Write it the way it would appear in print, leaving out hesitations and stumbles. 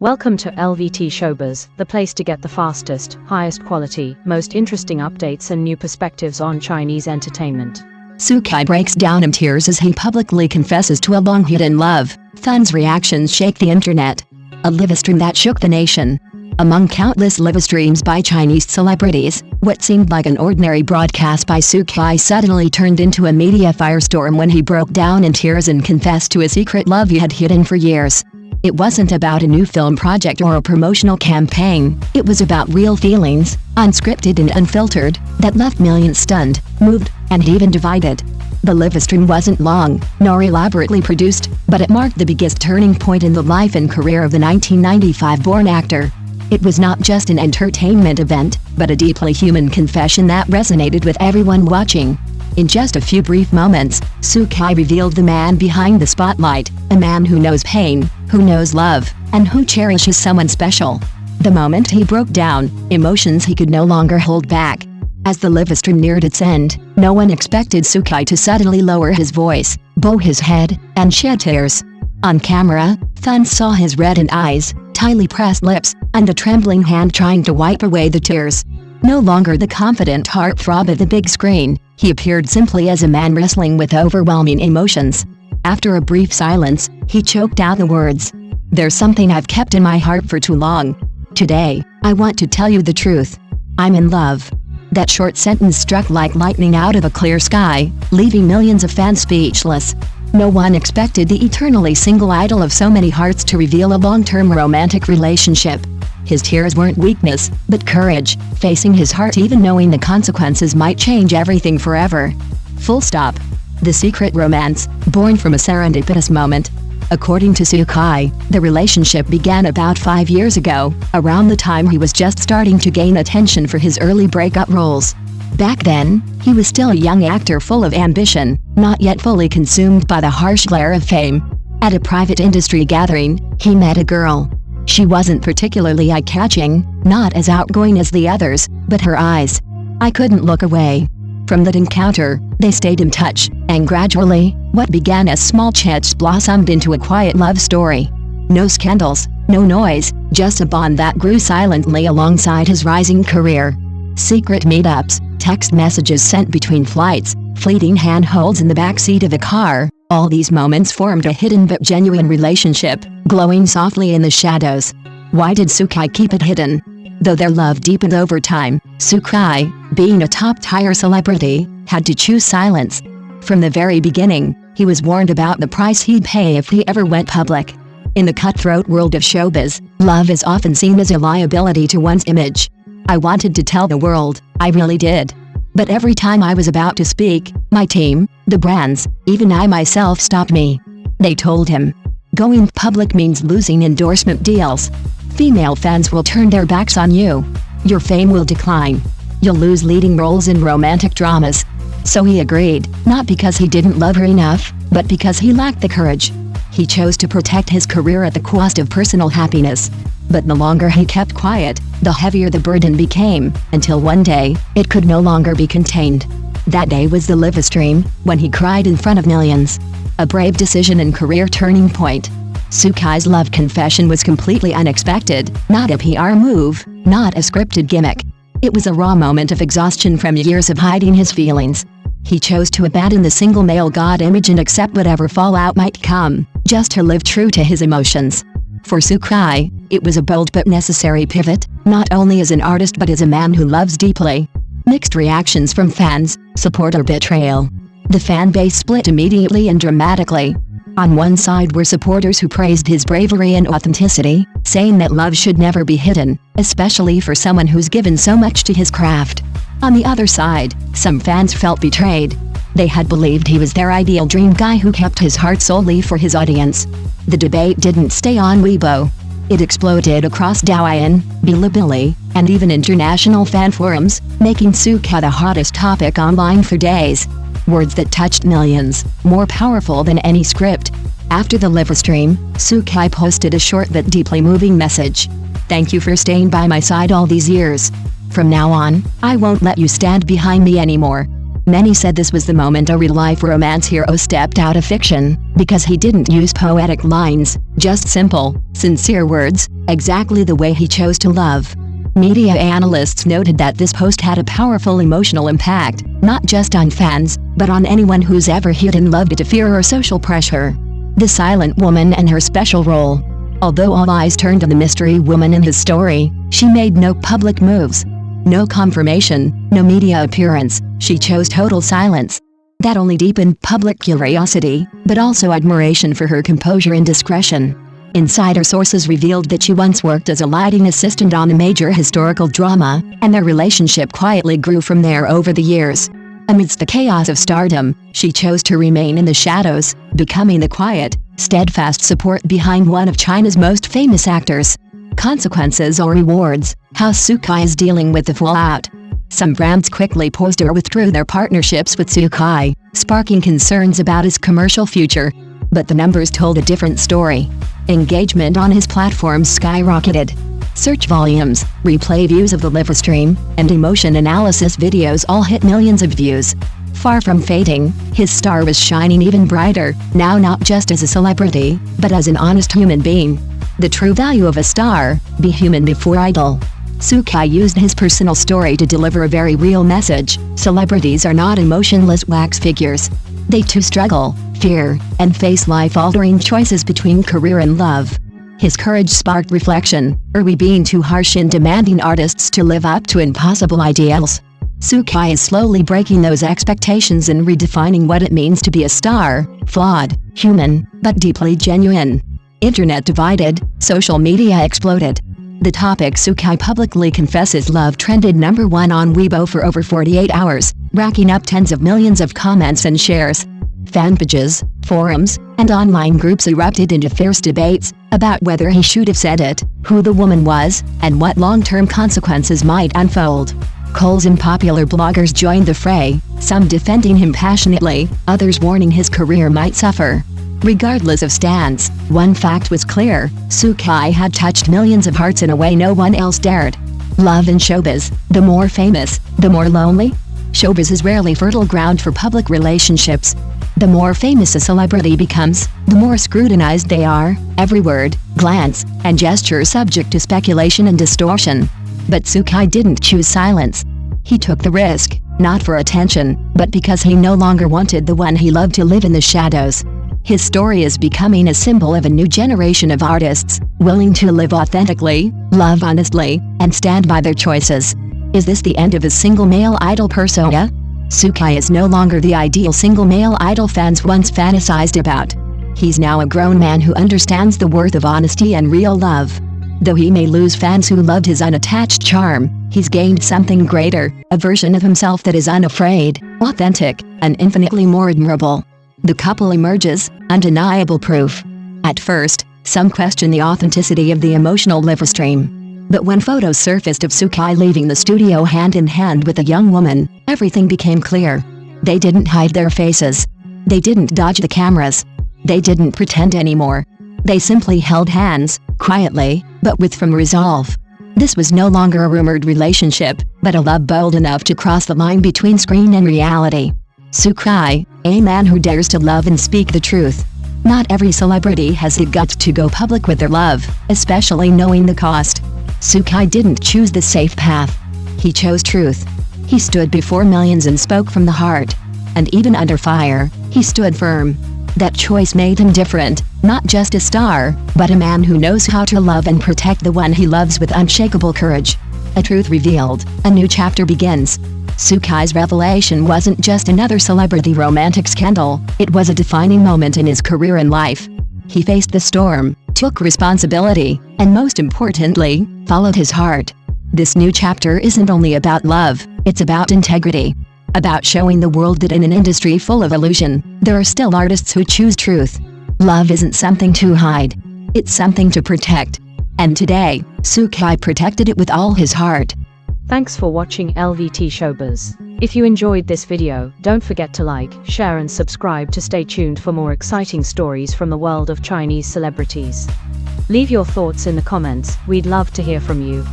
Welcome to LVT-SHOWBIZ, the place to get the fastest, highest quality, most interesting updates and new perspectives on Chinese entertainment. Sukai breaks down in tears as he publicly confesses to a long-hidden love. Fans' reactions shake the internet. A livestream that shook the nation. Among countless livestreams by Chinese celebrities, what seemed like an ordinary broadcast by Sukai suddenly turned into a media firestorm when he broke down in tears and confessed to a secret love he had hidden for years. It wasn't about a new film project or a promotional campaign, it was about real feelings, unscripted and unfiltered, that left millions stunned, moved, and even divided. The livestream wasn't long, nor elaborately produced, but it marked the biggest turning point in the life and career of the 1995-born actor. It was not just an entertainment event, but a deeply human confession that resonated with everyone watching. In just a few brief moments, Sukai revealed the man behind the spotlight, a man who knows pain, who knows love, and who cherishes someone special. The moment he broke down, emotions he could no longer hold back. As the livestream neared its end, no one expected Sukai to suddenly lower his voice, bow his head, and shed tears. On camera, fans saw his reddened eyes, tightly pressed lips, and a trembling hand trying to wipe away the tears. No longer the confident heartthrob of the big screen, he appeared simply as a man wrestling with overwhelming emotions. After a brief silence, he choked out the words, "There's something I've kept in my heart for too long. Today, I want to tell you the truth. I'm in love." That short sentence struck like lightning out of a clear sky, leaving millions of fans speechless. No one expected the eternally single idol of so many hearts to reveal a long-term romantic relationship. His tears weren't weakness, but courage, facing his heart even knowing the consequences might change everything forever. Full stop. The secret romance, born from a serendipitous moment. According to Sukai, the relationship began about 5 years ago, around the time he was just starting to gain attention for his early breakup roles. Back then, he was still a young actor full of ambition, not yet fully consumed by the harsh glare of fame. At a private industry gathering, he met a girl. She wasn't particularly eye-catching, not as outgoing as the others, but her eyes. I couldn't look away. From that encounter, they stayed in touch, and gradually, what began as small chats blossomed into a quiet love story. No scandals, no noise, just a bond that grew silently alongside his rising career. Secret meetups, text messages sent between flights, fleeting handholds in the backseat of a car, all these moments formed a hidden but genuine relationship, glowing softly in the shadows. Why did Sukai keep it hidden? Though their love deepened over time, Sukai, being a top-tier celebrity, had to choose silence. From the very beginning, he was warned about the price he'd pay if he ever went public. In the cutthroat world of showbiz, love is often seen as a liability to one's image. I wanted to tell the world, I really did. But every time I was about to speak, my team, the brands, even I myself stopped me. They told him, "Going public means losing endorsement deals. Female fans will turn their backs on you. Your fame will decline. You'll lose leading roles in romantic dramas." So he agreed, not because he didn't love her enough, but because he lacked the courage. He chose to protect his career at the cost of personal happiness. But the longer he kept quiet, the heavier the burden became, until one day, it could no longer be contained. That day was the livestream, when he cried in front of millions. A brave decision and career turning point. Sukai's love confession was completely unexpected, not a PR move, not a scripted gimmick. It was a raw moment of exhaustion from years of hiding his feelings. He chose to abandon the single male god image and accept whatever fallout might come, just to live true to his emotions. For Sukai, it was a bold but necessary pivot, not only as an artist but as a man who loves deeply. Mixed reactions from fans, support or betrayal. The fan base split immediately and dramatically. On one side were supporters who praised his bravery and authenticity, saying that love should never be hidden, especially for someone who's given so much to his craft. On the other side, some fans felt betrayed. They had believed he was their ideal dream guy who kept his heart solely for his audience. The debate didn't stay on Weibo. It exploded across Douyin, Bilibili, and even international fan forums, making Sukai the hottest topic online for days. Words that touched millions, more powerful than any script. After the livestream, Sukai posted a short but deeply moving message. "Thank you for staying by my side all these years. From now on, I won't let you stand behind me anymore. Many said this was the moment a real-life romance hero stepped out of fiction, because he didn't use poetic lines, just simple, sincere words, exactly the way he chose to love. Media analysts noted that this post had a powerful emotional impact, not just on fans, but on anyone who's ever hid in love due to fear or social pressure. The silent woman and her special role. Although all eyes turned to the mystery woman in his story, she made no public moves. No confirmation, no media appearance, she chose total silence. That only deepened public curiosity, but also admiration for her composure and discretion. Insider sources revealed that she once worked as a lighting assistant on a major historical drama, and their relationship quietly grew from there over the years. Amidst the chaos of stardom, she chose to remain in the shadows, becoming the quiet, steadfast support behind one of China's most famous actors. Consequences or rewards, how Sukai is dealing with the fallout. Some brands quickly paused or withdrew their partnerships with Sukai, sparking concerns about his commercial future. But the numbers told a different story. Engagement on his platforms skyrocketed. Search volumes, replay views of the Livestream, and emotion analysis videos all hit millions of views. Far from fading, his star was shining even brighter, now not just as a celebrity, but as an honest human being. The true value of a star: be human before idol. Sukai used his personal story to deliver a very real message. Celebrities are not emotionless wax figures. They too struggle, fear, and face life-altering choices between career and love. His courage sparked reflection. Are we being too harsh in demanding artists to live up to impossible ideals? Sukai is slowly breaking those expectations and redefining what it means to be a star: flawed, human, but deeply genuine. Internet divided, social media exploded. The topic Sukai publicly confesses love trended #1 on Weibo for over 48 hours, racking up tens of millions of comments and shares. Fan pages, forums, and online groups erupted into fierce debates about whether he should have said it, who the woman was, and what long-term consequences might unfold. Cults and popular bloggers joined the fray, some defending him passionately, others warning his career might suffer. Regardless of stance, one fact was clear: Sukai had touched millions of hearts in a way no one else dared. Love in showbiz: the more famous, the more lonely? Showbiz is rarely fertile ground for public relationships. The more famous a celebrity becomes, the more scrutinized they are, every word, glance, and gesture subject to speculation and distortion. But Sukai didn't choose silence. He took the risk, not for attention, but because he no longer wanted the one he loved to live in the shadows. His story is becoming a symbol of a new generation of artists, willing to live authentically, love honestly, and stand by their choices. Is this the end of his single male idol persona? Sukai is no longer the ideal single male idol fans once fantasized about. He's now a grown man who understands the worth of honesty and real love. Though he may lose fans who loved his unattached charm, he's gained something greater, a version of himself that is unafraid, authentic, and infinitely more admirable. The couple emerges, undeniable proof. At first, some question the authenticity of the emotional Livestream. But when photos surfaced of Sukai leaving the studio hand in hand with a young woman, everything became clear. They didn't hide their faces. They didn't dodge the cameras. They didn't pretend anymore. They simply held hands, quietly, but with firm resolve. This was no longer a rumored relationship, but a love bold enough to cross the line between screen and reality. Sukai, a man who dares to love and speak the truth. Not every celebrity has the guts to go public with their love, especially knowing the cost. Sukai didn't choose the safe path. He chose truth. He stood before millions and spoke from the heart. And even under fire, he stood firm. That choice made him different, not just a star, but a man who knows how to love and protect the one he loves with unshakable courage. A truth revealed, a new chapter begins. Sukai's revelation wasn't just another celebrity romantic scandal, it was a defining moment in his career and life. He faced the storm, took responsibility, and most importantly, followed his heart. This new chapter isn't only about love, it's about integrity. About showing the world that in an industry full of illusion, there are still artists who choose truth. Love isn't something to hide. It's something to protect. And today, Sukai protected it with all his heart. Thanks for watching LVT Showbiz. If you enjoyed this video, don't forget to like, share and subscribe to stay tuned for more exciting stories from the world of Chinese celebrities. Leave your thoughts in the comments, we'd love to hear from you.